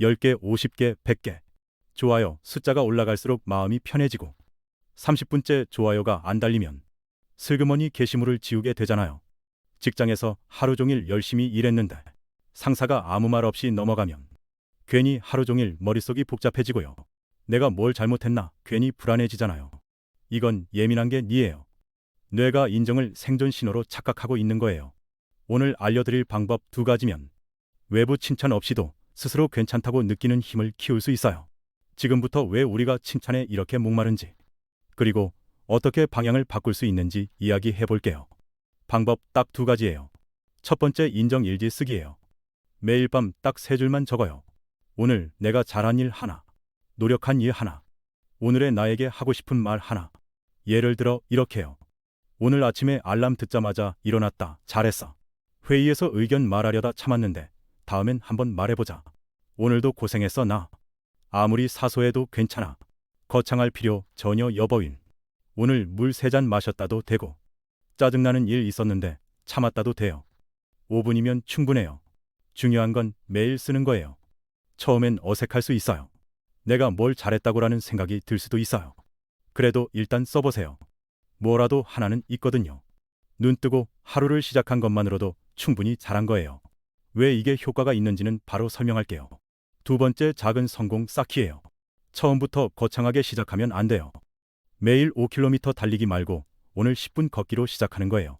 10개, 50개, 100개. 좋아요 숫자가 올라갈수록 마음이 편해지고 30분째 좋아요가 안 달리면 슬그머니 게시물을 지우게 되잖아요. 직장에서 하루 종일 열심히 일했는데 상사가 아무 말 없이 넘어가면 괜히 하루 종일 머릿속이 복잡해지고요. 내가 뭘 잘못했나 괜히 불안해지잖아요. 이건 예민한 게 니예요. 뇌가 인정을 생존 신호로 착각하고 있는 거예요. 오늘 알려드릴 방법 2가지면 외부 칭찬 없이도 스스로 괜찮다고 느끼는 힘을 키울 수 있어요. 지금부터 왜 우리가 칭찬에 이렇게 목마른지, 그리고 어떻게 방향을 바꿀 수 있는지 이야기해 볼게요. 방법 딱 2가지예요. 첫 번째 인정 일지 쓰기예요. 매일 밤 딱 3줄만 적어요. 오늘 내가 잘한 일 하나, 노력한 일 하나, 오늘의 나에게 하고 싶은 말 하나. 예를 들어 이렇게요. 오늘 아침에 알람 듣자마자 일어났다. 잘했어. 회의에서 의견 말하려다 참았는데 다음엔 한번 말해보자. 오늘도 고생했어 나. 아무리 사소해도 괜찮아. 거창할 필요 전혀 여보인. 오늘 물 3잔 마셨다도 되고. 짜증나는 일 있었는데 참았다도 돼요. 5분이면 충분해요. 중요한 건 매일 쓰는 거예요. 처음엔 어색할 수 있어요. 내가 뭘 잘했다고라는 생각이 들 수도 있어요. 그래도 일단 써보세요. 뭐라도 하나는 있거든요. 눈 뜨고 하루를 시작한 것만으로도 충분히 잘한 거예요. 왜 이게 효과가 있는지는 바로 설명할게요. 2번째 작은 성공 쌓기예요. 처음부터 거창하게 시작하면 안 돼요. 매일 5km 달리기 말고 오늘 10분 걷기로 시작하는 거예요.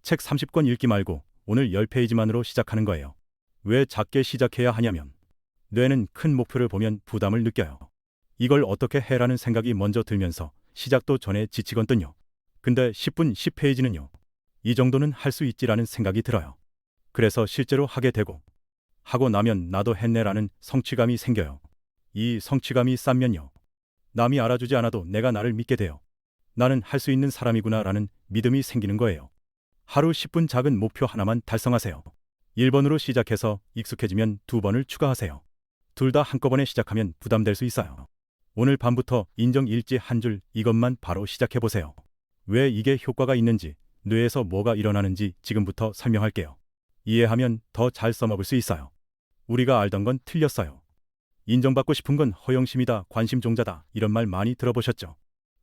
책 30권 읽기 말고 오늘 10페이지만으로 시작하는 거예요. 왜 작게 시작해야 하냐면 뇌는 큰 목표를 보면 부담을 느껴요. 이걸 어떻게 해라는 생각이 먼저 들면서 시작도 전에 지치거든요. 근데 10분 10페이지는요. 이 정도는 할 수 있지라는 생각이 들어요. 그래서 실제로 하게 되고 하고 나면 나도 했네라는 성취감이 생겨요. 이 성취감이 쌓면요. 남이 알아주지 않아도 내가 나를 믿게 돼요. 나는 할 수 있는 사람이구나라는 믿음이 생기는 거예요. 하루 10분 작은 목표 하나만 달성하세요. 1번으로 시작해서 익숙해지면 2번을 추가하세요. 둘 다 한꺼번에 시작하면 부담될 수 있어요. 오늘 밤부터 인정 일지 한 줄 이것만 바로 시작해보세요. 왜 이게 효과가 있는지, 뇌에서 뭐가 일어나는지 지금부터 설명할게요. 이해하면 더 잘 써먹을 수 있어요. 우리가 알던 건 틀렸어요. 인정받고 싶은 건 허영심이다, 관심종자다 이런 말 많이 들어보셨죠?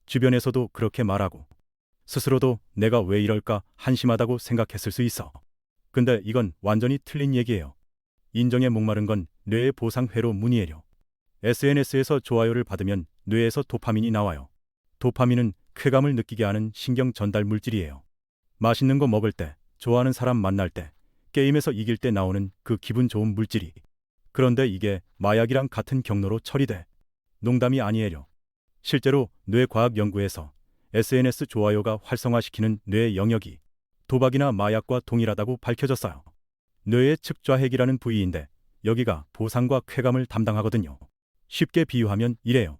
주변에서도 그렇게 말하고 스스로도 내가 왜 이럴까 한심하다고 생각했을 수 있어. 근데 이건 완전히 틀린 얘기예요. 인정에 목마른 건 뇌의 보상회로 문의예요. SNS에서 좋아요를 받으면 뇌에서 도파민이 나와요. 도파민은 쾌감을 느끼게 하는 신경 전달 물질이에요. 맛있는 거 먹을 때, 좋아하는 사람 만날 때, 게임에서 이길 때 나오는 그 기분 좋은 물질이. 그런데 이게 마약이랑 같은 경로로 처리돼. 농담이 아니에요. 실제로 뇌과학 연구에서 SNS 좋아요가 활성화시키는 뇌 영역이 도박이나 마약과 동일하다고 밝혀졌어요. 뇌의 측좌핵이라는 부위인데 여기가 보상과 쾌감을 담당하거든요. 쉽게 비유하면 이래요.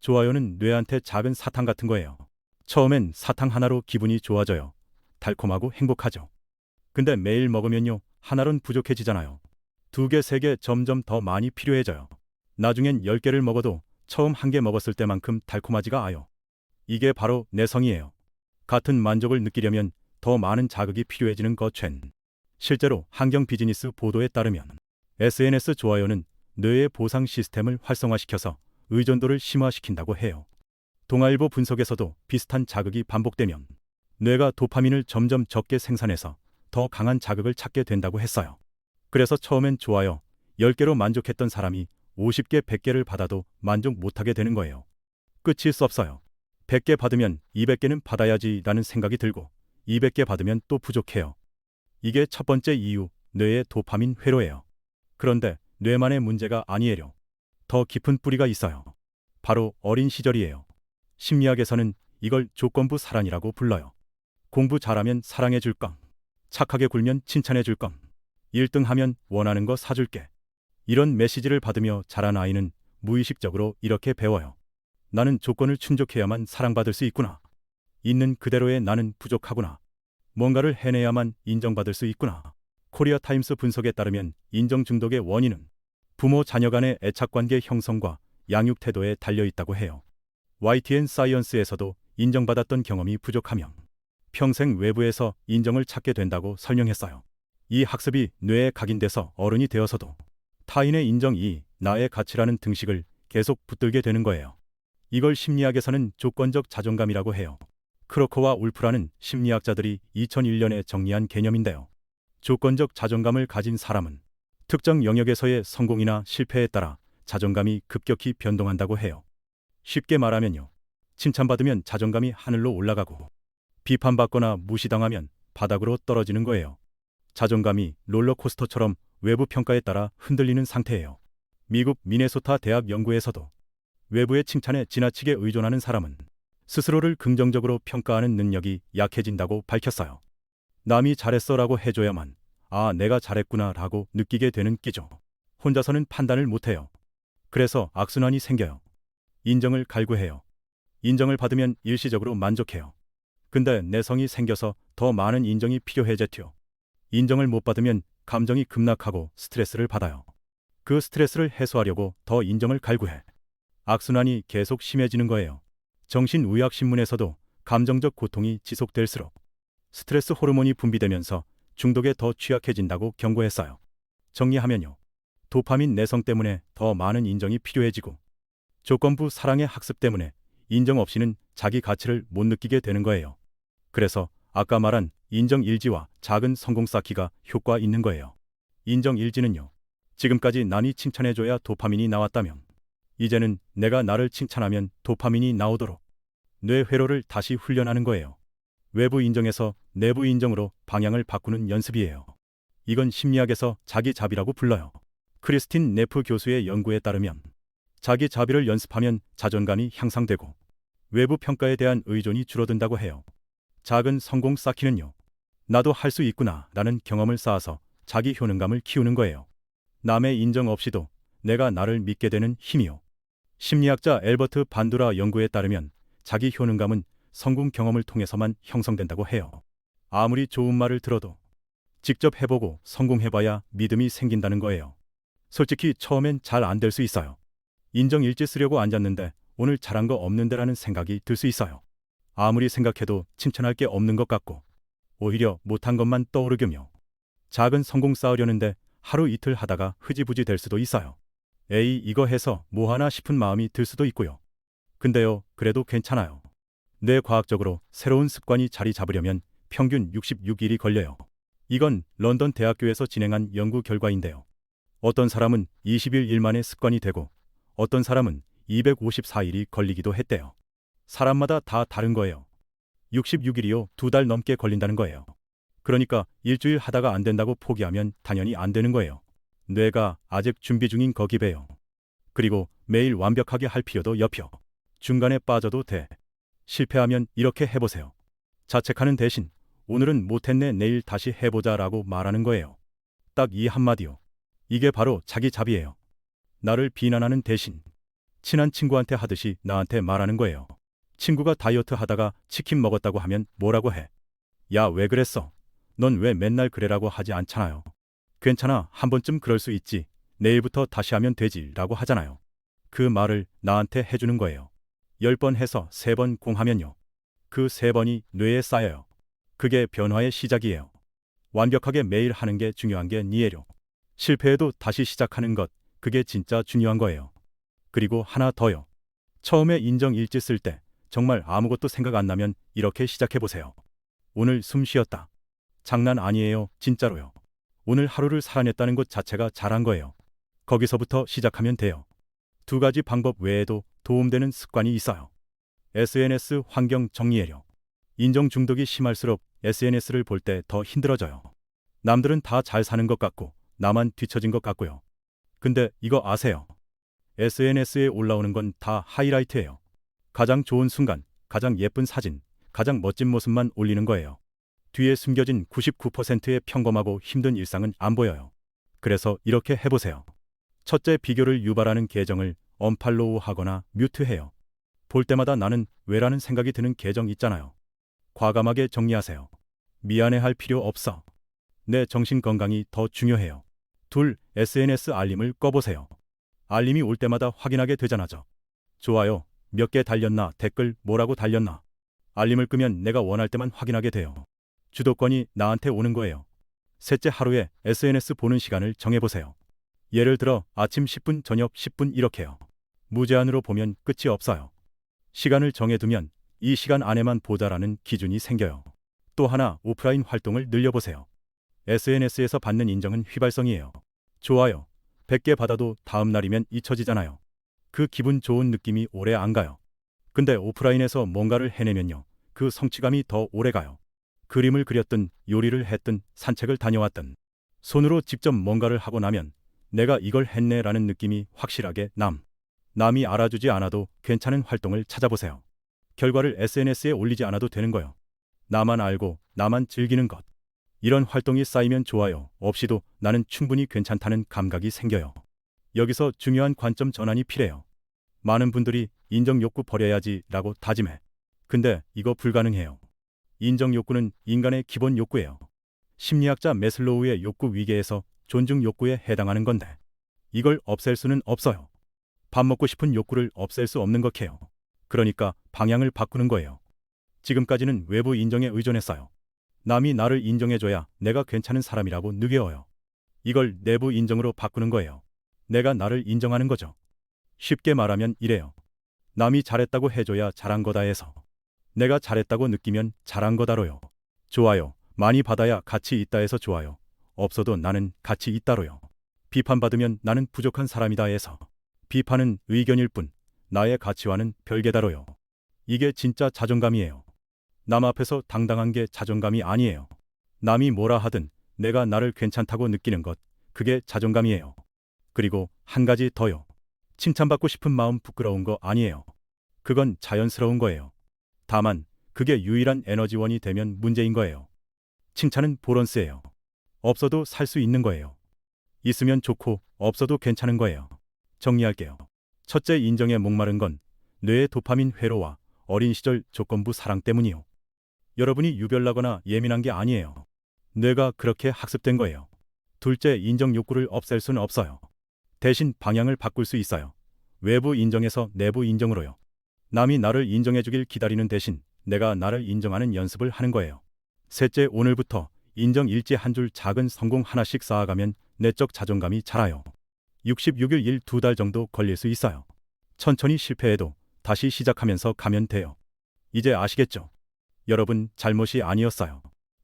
좋아요는 뇌한테 작은 사탕 같은 거예요. 처음엔 사탕 하나로 기분이 좋아져요. 달콤하고 행복하죠. 근데 매일 먹으면요, 하나로는 부족해지잖아요. 2개, 3개 점점 더 많이 필요해져요. 나중엔 10개를 먹어도 처음 1개 먹었을 때만큼 달콤하지가 않아요. 이게 바로 내성이에요. 같은 만족을 느끼려면 더 많은 자극이 필요해지는 거촨. 실제로 환경 비즈니스 보도에 따르면 SNS 좋아요는 뇌의 보상 시스템을 활성화시켜서 의존도를 심화시킨다고 해요. 동아일보 분석에서도 비슷한 자극이 반복되면 뇌가 도파민을 점점 적게 생산해서 더 강한 자극을 찾게 된다고 했어요. 그래서 처음엔 좋아요 10개로 만족했던 사람이 50개, 100개를 받아도 만족 못하게 되는 거예요. 끝일 수 없어요. 100개 받으면 200개는 받아야지라는 생각이 들고 200개 받으면 또 부족해요. 이게 첫 번째 이유, 뇌의 도파민 회로예요. 그런데 뇌만의 문제가 아니에요. 더 깊은 뿌리가 있어요. 바로 어린 시절이에요. 심리학에서는 이걸 조건부 사랑이라고 불러요. 공부 잘하면 사랑해 줄 껌. 착하게 굴면 칭찬해 줄 껌. 1등하면 원하는 거 사줄게. 이런 메시지를 받으며 자란 아이는 무의식적으로 이렇게 배워요. 나는 조건을 충족해야만 사랑받을 수 있구나. 있는 그대로의 나는 부족하구나. 뭔가를 해내야만 인정받을 수 있구나. 코리아 타임스 분석에 따르면 인정 중독의 원인은 부모 자녀 간의 애착관계 형성과 양육 태도에 달려 있다고 해요. YTN 사이언스에서도 인정받았던 경험이 부족하면 평생 외부에서 인정을 찾게 된다고 설명했어요. 이 학습이 뇌에 각인돼서 어른이 되어서도 타인의 인정이 나의 가치라는 등식을 계속 붙들게 되는 거예요. 이걸 심리학에서는 조건적 자존감이라고 해요. 크로커와 울프라는 심리학자들이 2001년에 정리한 개념인데요. 조건적 자존감을 가진 사람은 특정 영역에서의 성공이나 실패에 따라 자존감이 급격히 변동한다고 해요. 쉽게 말하면요. 칭찬받으면 자존감이 하늘로 올라가고 비판받거나 무시당하면 바닥으로 떨어지는 거예요. 자존감이 롤러코스터처럼 외부 평가에 따라 흔들리는 상태예요. 미국 미네소타 대학 연구에서도 외부의 칭찬에 지나치게 의존하는 사람은 스스로를 긍정적으로 평가하는 능력이 약해진다고 밝혔어요. 남이 잘했어라고 해줘야만 아, 내가 잘했구나 라고 느끼게 되는 끼죠. 혼자서는 판단을 못해요. 그래서 악순환이 생겨요. 인정을 갈구해요. 인정을 받으면 일시적으로 만족해요. 근데 내성이 생겨서 더 많은 인정이 필요해졌죠. 인정을 못 받으면 감정이 급락하고 스트레스를 받아요. 그 스트레스를 해소하려고 더 인정을 갈구해. 악순환이 계속 심해지는 거예요. 정신의학신문에서도 감정적 고통이 지속될수록 스트레스 호르몬이 분비되면서 중독에 더 취약해진다고 경고했어요. 정리하면요. 도파민 내성 때문에 더 많은 인정이 필요해지고 조건부 사랑의 학습 때문에 인정 없이는 자기 가치를 못 느끼게 되는 거예요. 그래서 아까 말한 인정 일지와 작은 성공 쌓기가 효과 있는 거예요. 인정 일지는요. 지금까지 남이 칭찬해줘야 도파민이 나왔다면 이제는 내가 나를 칭찬하면 도파민이 나오도록 뇌 회로를 다시 훈련하는 거예요. 외부 인정에서 내부 인정으로 방향을 바꾸는 연습이에요. 이건 심리학에서 자기 자비라고 불러요. 크리스틴 네프 교수의 연구에 따르면 자기 자비를 연습하면 자존감이 향상되고 외부 평가에 대한 의존이 줄어든다고 해요. 작은 성공 쌓기는요. 나도 할 수 있구나 라는 경험을 쌓아서 자기 효능감을 키우는 거예요. 남의 인정 없이도 내가 나를 믿게 되는 힘이요. 심리학자 엘버트 반두라 연구에 따르면 자기 효능감은 성공 경험을 통해서만 형성된다고 해요. 아무리 좋은 말을 들어도 직접 해보고 성공해봐야 믿음이 생긴다는 거예요. 솔직히 처음엔 잘 안 될 수 있어요. 인정일지 쓰려고 앉았는데 오늘 잘한 거 없는데라는 생각이 들 수 있어요. 아무리 생각해도 칭찬할 게 없는 것 같고 오히려 못한 것만 떠오르며 작은 성공 쌓으려는데 하루 이틀 하다가 흐지부지 될 수도 있어요. 에이 이거 해서 뭐하나 싶은 마음이 들 수도 있고요. 근데요 그래도 괜찮아요. 뇌과학적으로 새로운 습관이 자리 잡으려면 평균 66일이 걸려요. 이건 런던 대학교에서 진행한 연구 결과인데요. 어떤 사람은 21일 만에 습관이 되고 어떤 사람은 254일이 걸리기도 했대요. 사람마다 다 다른 거예요. 66일이요 2달 넘게 걸린다는 거예요. 그러니까 일주일 하다가 안 된다고 포기하면 당연히 안 되는 거예요. 뇌가 아직 준비 중인 거기배요. 그리고 매일 완벽하게 할 필요도 없여. 중간에 빠져도 돼. 실패하면 이렇게 해보세요. 자책하는 대신 오늘은 못했네 내일 다시 해보자 라고 말하는 거예요. 딱 이 한마디요. 이게 바로 자기 자비예요. 나를 비난하는 대신 친한 친구한테 하듯이 나한테 말하는 거예요. 친구가 다이어트 하다가 치킨 먹었다고 하면 뭐라고 해? 야, 왜 그랬어? 넌 왜 맨날 그래라고 하지 않잖아요. 괜찮아, 한 번쯤 그럴 수 있지. 내일부터 다시 하면 되지 라고 하잖아요. 그 말을 나한테 해주는 거예요. 10번 해서 3번 공하면요. 그 3번이 뇌에 쌓여요. 그게 변화의 시작이에요. 완벽하게 매일 하는 게 중요한 게 니에요. 실패해도 다시 시작하는 것, 그게 진짜 중요한 거예요. 그리고 하나 더요. 처음에 인정 일지 쓸 때 정말 아무것도 생각 안 나면 이렇게 시작해보세요. 오늘 숨 쉬었다. 장난 아니에요, 진짜로요. 오늘 하루를 살아냈다는 것 자체가 잘한 거예요. 거기서부터 시작하면 돼요. 2가지 방법 외에도 도움되는 습관이 있어요. SNS 환경 정리예요. 인정 중독이 심할수록 SNS를 볼 때 더 힘들어져요. 남들은 다 잘 사는 것 같고 나만 뒤처진 것 같고요. 근데 이거 아세요? SNS에 올라오는 건 다 하이라이트예요. 가장 좋은 순간, 가장 예쁜 사진, 가장 멋진 모습만 올리는 거예요. 뒤에 숨겨진 99%의 평범하고 힘든 일상은 안 보여요. 그래서 이렇게 해보세요. 첫째, 비교를 유발하는 계정을 언팔로우하거나 뮤트해요. 볼 때마다 나는 왜라는 생각이 드는 계정 있잖아요. 과감하게 정리하세요. 미안해할 필요 없어. 내 정신 건강이 더 중요해요. 둘, SNS 알림을 꺼보세요. 알림이 올 때마다 확인하게 되잖아죠. 좋아요, 몇 개 달렸나, 댓글 뭐라고 달렸나. 알림을 끄면 내가 원할 때만 확인하게 돼요. 주도권이 나한테 오는 거예요. 셋째, 하루에 SNS 보는 시간을 정해보세요. 예를 들어 아침 10분, 저녁 10분 이렇게요. 무제한으로 보면 끝이 없어요. 시간을 정해두면 이 시간 안에만 보자라는 기준이 생겨요. 또 하나, 오프라인 활동을 늘려보세요. SNS에서 받는 인정은 휘발성이에요. 좋아요 100개 받아도 다음 날이면 잊혀지잖아요. 그 기분 좋은 느낌이 오래 안 가요. 근데 오프라인에서 뭔가를 해내면요, 그 성취감이 더 오래 가요. 그림을 그렸든 요리를 했든 산책을 다녀왔든 손으로 직접 뭔가를 하고 나면 내가 이걸 했네라는 느낌이 확실하게 남이 알아주지 않아도 괜찮은 활동을 찾아보세요. 결과를 SNS에 올리지 않아도 되는 거요. 나만 알고 나만 즐기는 것. 이런 활동이 쌓이면 좋아요 없이도 나는 충분히 괜찮다는 감각이 생겨요. 여기서 중요한 관점 전환이 필요해요. 많은 분들이 인정 욕구 버려야지 라고 다짐해. 근데 이거 불가능해요. 인정 욕구는 인간의 기본 욕구예요. 심리학자 매슬로우의 욕구 위계에서 존중 욕구에 해당하는 건데 이걸 없앨 수는 없어요. 밥 먹고 싶은 욕구를 없앨 수 없는 것해요. 그러니까 방향을 바꾸는 거예요. 지금까지는 외부 인정에 의존했어요. 남이 나를 인정해줘야 내가 괜찮은 사람이라고 느껴요. 이걸 내부 인정으로 바꾸는 거예요. 내가 나를 인정하는 거죠. 쉽게 말하면 이래요. 남이 잘했다고 해줘야 잘한 거다 해서 내가 잘했다고 느끼면 잘한 거다로요. 좋아요 많이 받아야 가치 있다 해서 좋아요 없어도 나는 가치 있다로요. 비판받으면 나는 부족한 사람이다 해서 비판은 의견일 뿐 나의 가치와는 별개다로요. 이게 진짜 자존감이에요. 남 앞에서 당당한 게 자존감이 아니에요. 남이 뭐라 하든 내가 나를 괜찮다고 느끼는 것, 그게 자존감이에요. 그리고 한 가지 더요. 칭찬받고 싶은 마음 부끄러운 거 아니에요. 그건 자연스러운 거예요. 다만 그게 유일한 에너지원이 되면 문제인 거예요. 칭찬은 보너스예요. 없어도 살 수 있는 거예요. 있으면 좋고 없어도 괜찮은 거예요. 정리할게요. 첫째, 인정에 목마른 건 뇌의 도파민 회로와 어린 시절 조건부 사랑 때문이요. 여러분이 유별나거나 예민한 게 아니에요. 뇌가 그렇게 학습된 거예요. 둘째, 인정 욕구를 없앨 수는 없어요. 대신 방향을 바꿀 수 있어요. 외부 인정에서 내부 인정으로요. 남이 나를 인정해주길 기다리는 대신 내가 나를 인정하는 연습을 하는 거예요. 셋째, 오늘부터 인정 일지 한 줄 작은 성공 하나씩 쌓아가면 내적 자존감이 자라요. 66일 2달 정도 걸릴 수 있어요. 천천히 실패해도 다시 시작하면서 가면 돼요. 이제 아시겠죠? 여러분 잘못이 아니었어요.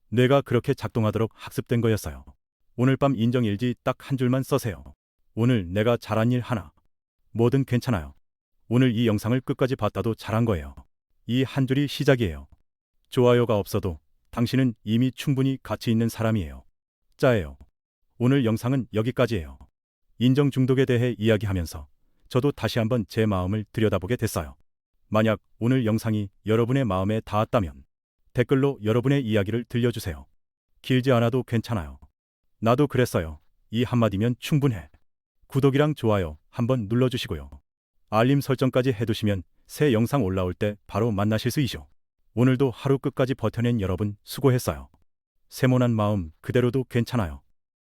뇌가 그렇게 작동하도록 학습된 거였어요. 오늘 밤 인정일지 딱 한 줄만 써세요. 오늘 내가 잘한 일 하나. 뭐든 괜찮아요. 오늘 이 영상을 끝까지 봤다도 잘한 거예요. 이 한 줄이 시작이에요. 좋아요가 없어도 당신은 이미 충분히 가치 있는 사람이에요. 짜예요. 오늘 영상은 여기까지예요. 인정 중독에 대해 이야기하면서 저도 다시 한번 제 마음을 들여다보게 됐어요. 만약 오늘 영상이 여러분의 마음에 닿았다면 댓글로 여러분의 이야기를 들려주세요. 길지 않아도 괜찮아요. 나도 그랬어요. 이 한마디면 충분해. 구독이랑 좋아요 한번 눌러주시고요. 알림 설정까지 해두시면 새 영상 올라올 때 바로 만나실 수 있죠. 오늘도 하루 끝까지 버텨낸 여러분 수고했어요. 세모난 마음 그대로도 괜찮아요.